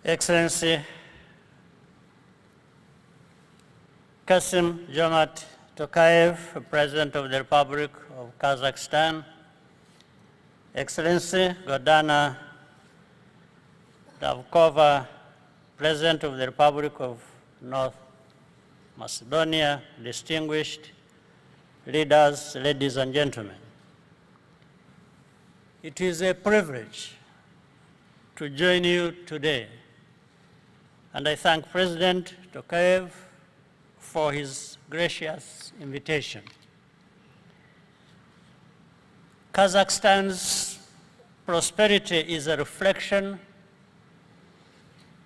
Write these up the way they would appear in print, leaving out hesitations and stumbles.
Excellency Kassym-Jomart Tokayev, President of the Republic of Kazakhstan, Excellency Gordana Davkova, President of the Republic of North Macedonia, distinguished leaders, ladies and gentlemen. It is a privilege to join you today, and I thank President Tokayev for his gracious invitation. Kazakhstan's prosperity is a reflection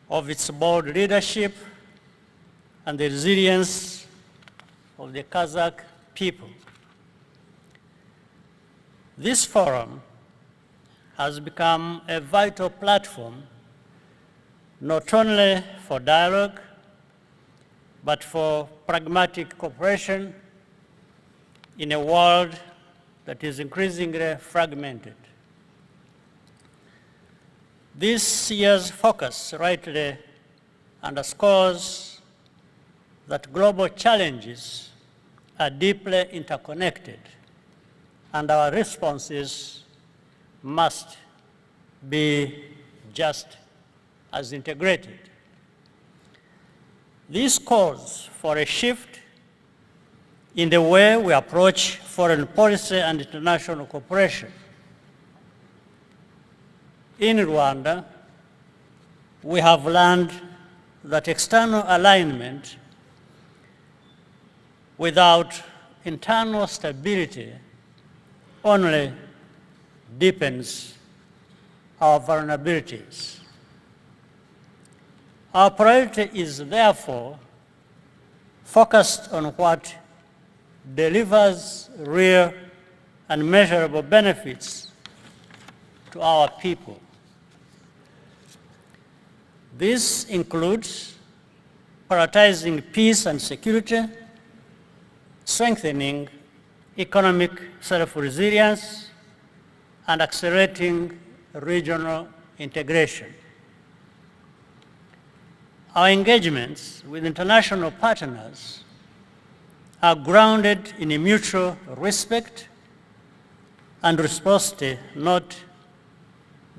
of its bold leadership and the resilience of the Kazakh people. This forum has become a vital platform not only for dialogue, but for pragmatic cooperation in a world that is increasingly fragmented. This year's focus rightly underscores that global challenges are deeply interconnected, and our responses must be just as integrated. This calls for a shift in the way we approach foreign policy and international cooperation. In Rwanda, we have learned that external alignment without internal stability only deepens our vulnerabilities. Our priority is therefore focused on what delivers real and measurable benefits to our people. This includes prioritizing peace and security, strengthening economic self-resilience, and accelerating regional integration. Our engagements with international partners are grounded in a mutual respect and reciprocity, not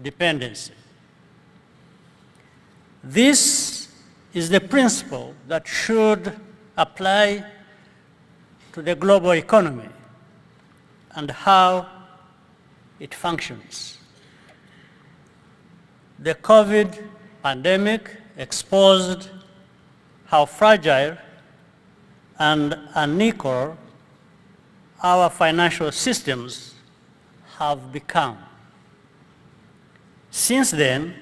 dependency. This is the principle that should apply to the global economy and how it functions. The COVID pandemic exposed how fragile and unequal our financial systems have become. Since then,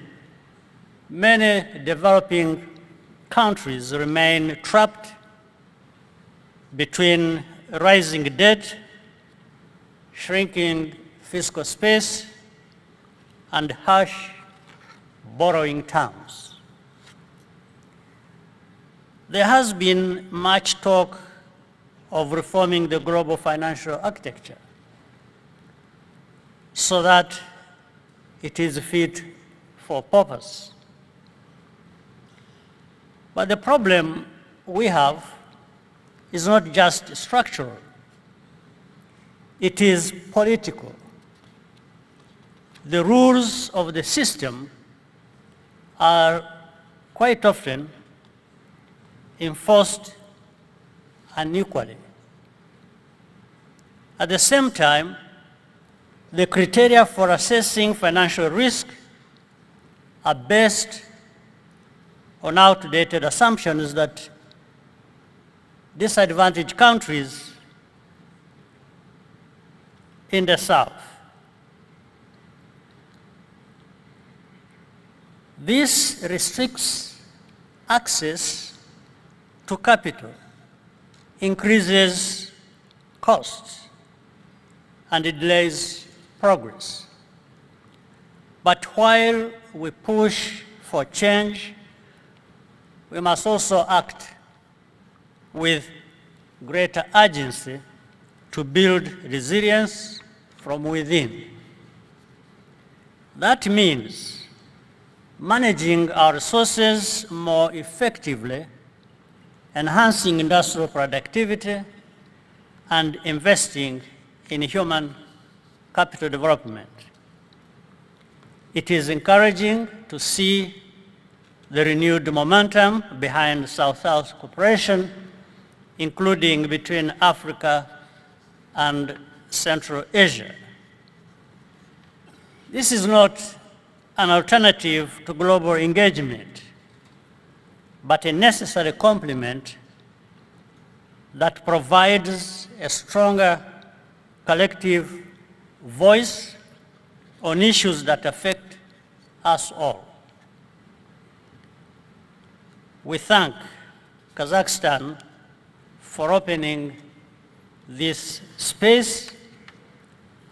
many developing countries remain trapped between rising debt, shrinking fiscal space, and harsh borrowing terms. There has been much talk of reforming the global financial architecture so that it is fit for purpose. But the problem we have is not just structural, it is political. The rules of the system are quite often enforced unequally. At the same time, the criteria for assessing financial risk are based on outdated assumptions that disadvantaged countries in the South. This restricts access to capital, increases costs, and it delays progress. But while we push for change, we must also act with greater urgency to build resilience from within. That means managing our resources more effectively, enhancing industrial productivity, and investing in human capital development. It is encouraging to see the renewed momentum behind South-South cooperation, including between Africa and Central Asia. This is not an alternative to global engagement, but a necessary complement that provides a stronger collective voice on issues that affect us all. We thank Kazakhstan for opening this space,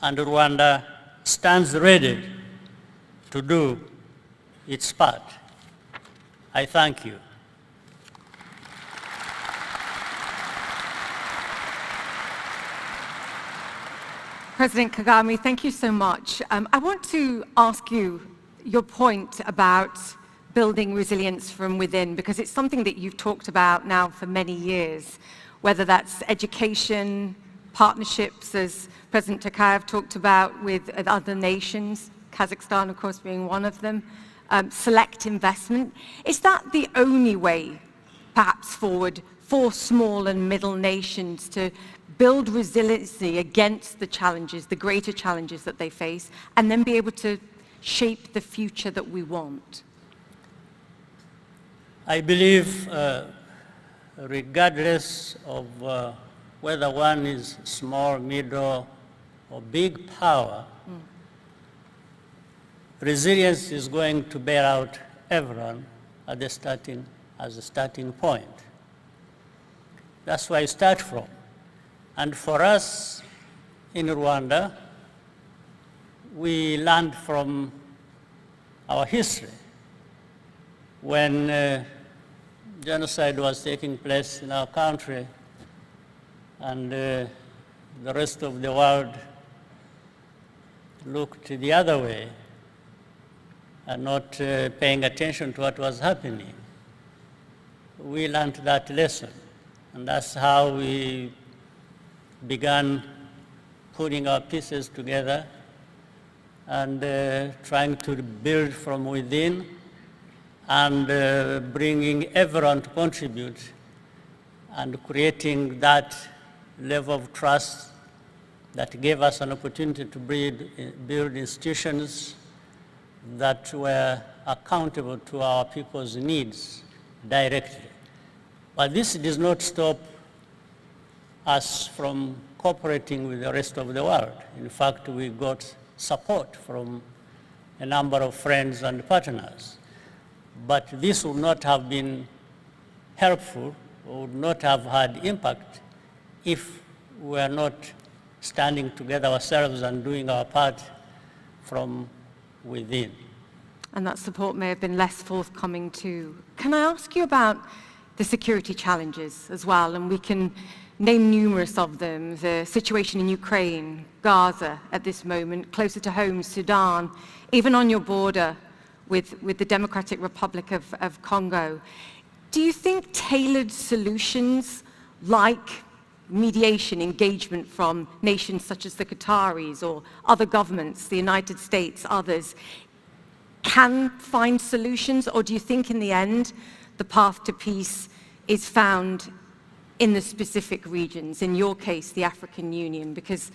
and Rwanda stands ready to do its part. I thank you. President Kagame, thank you so much. I want to ask you your point about building resilience from within, because it's something that you've talked about now for many years, whether that's education, partnerships, as President Tokayev talked about with other nations, Kazakhstan, of course, being one of them, select investment. Is that the only way, perhaps, forward for small and middle nations to build resiliency against the challenges, the greater challenges that they face, and then be able to shape the future that we want? I believe, regardless of whether one is small, middle, or big power, resilience is going to bear out everyone at the as a starting point. That's where I start from. And for us in Rwanda, we learned from our history. When genocide was taking place in our country and the rest of the world looked the other way and not paying attention to what was happening, we learned that lesson. And that's how we began putting our pieces together and trying to build from within and bringing everyone to contribute and creating that level of trust that gave us an opportunity to build institutions that were accountable to our people's needs directly. But this does not stop us from cooperating with the rest of the world. In fact, we got support from a number of friends and partners. But this would not have been helpful, or would not have had impact if we were not standing together ourselves and doing our part from within. And that support may have been less forthcoming too. Can I ask you about the security challenges as well? And we can name numerous of them: the situation in Ukraine, Gaza at this moment, closer to home, Sudan, even on your border with the Democratic Republic of Congo. Do you think tailored solutions like mediation, engagement from nations such as the Qataris or other governments, the United States, others, can find solutions? Or do you think in the end the path to peace is found in the specific regions, in your case, the African Union? Because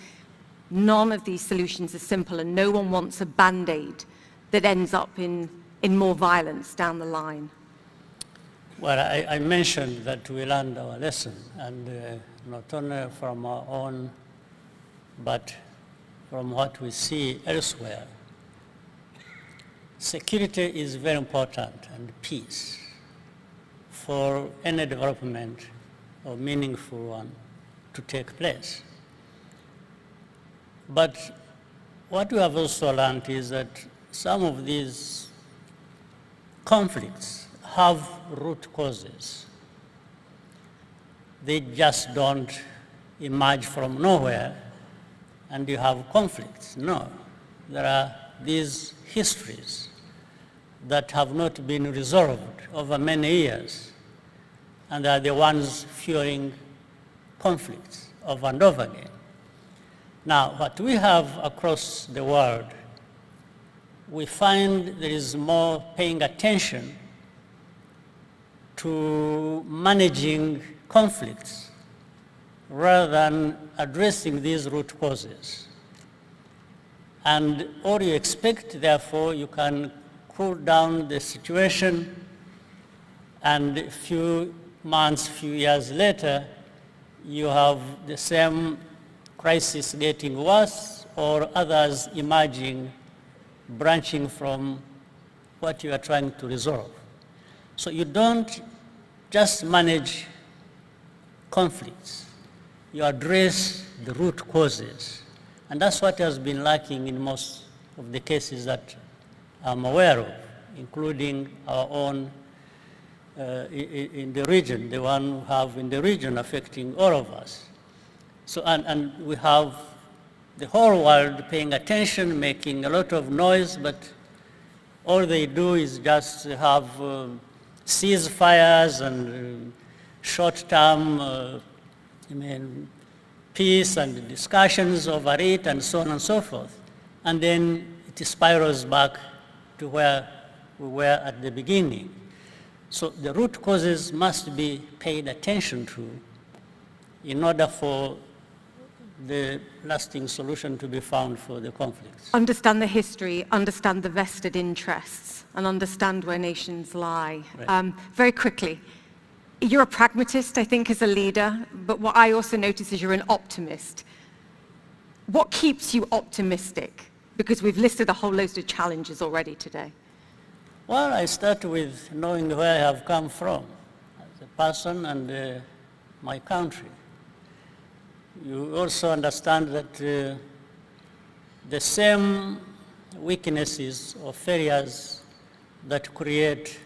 none of these solutions are simple, and no one wants a band-aid that ends up in more violence down the line. Well, I mentioned that we learned our lesson, and not only from our own, but from what we see elsewhere. Security is very important, and peace, for any development or meaningful one to take place. But what we have also learned is that some of these conflicts have root causes. They just don't emerge from nowhere and you have conflicts. No, there are these histories that have not been resolved over many years, and are the ones fueling conflicts over and over again. Now, what we have across the world, we find there is more paying attention to managing conflicts rather than addressing these root causes. And all you expect, therefore, you can cool down the situation, and a few months, few years later, you have the same crisis getting worse, or others emerging, branching from what you are trying to resolve. So you don't just manage conflicts, you address the root causes. And that's what has been lacking in most of the cases that I'm aware of, including our own in the region, the one we have in the region affecting all of us. So, and we have the whole world paying attention, making a lot of noise, but all they do is just have ceasefires and short-term peace and discussions over it and so on and so forth. And then it spirals back to where we were at the beginning. So the root causes must be paid attention to in order for the lasting solution to be found for the conflicts. Understand the history, understand the vested interests, and understand where nations lie. Right. Very quickly, you're a pragmatist, I think, as a leader, but what I also notice is you're an optimist. What keeps you optimistic? Because we've listed a whole load of challenges already today. Well, I start with knowing where I have come from as a person and my country. You also understand that the same weaknesses or failures that create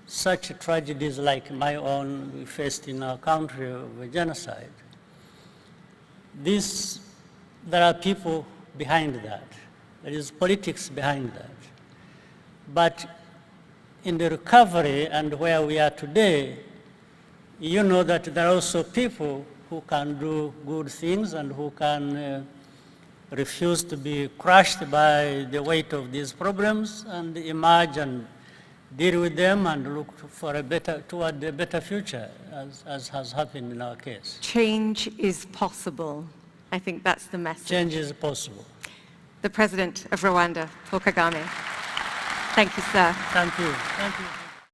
such tragedies like my own we faced in our country of a genocide, there are people behind that. There is politics behind that. But in the recovery and where we are today, you know that there are also people who can do good things and who can refuse to be crushed by the weight of these problems and emerge and deal with them and look for toward a better future, as has happened in our case. Change is possible. I think that's the message. Change is possible. The President of Rwanda, Paul Kagame. Thank you, sir. Thank you. Thank you.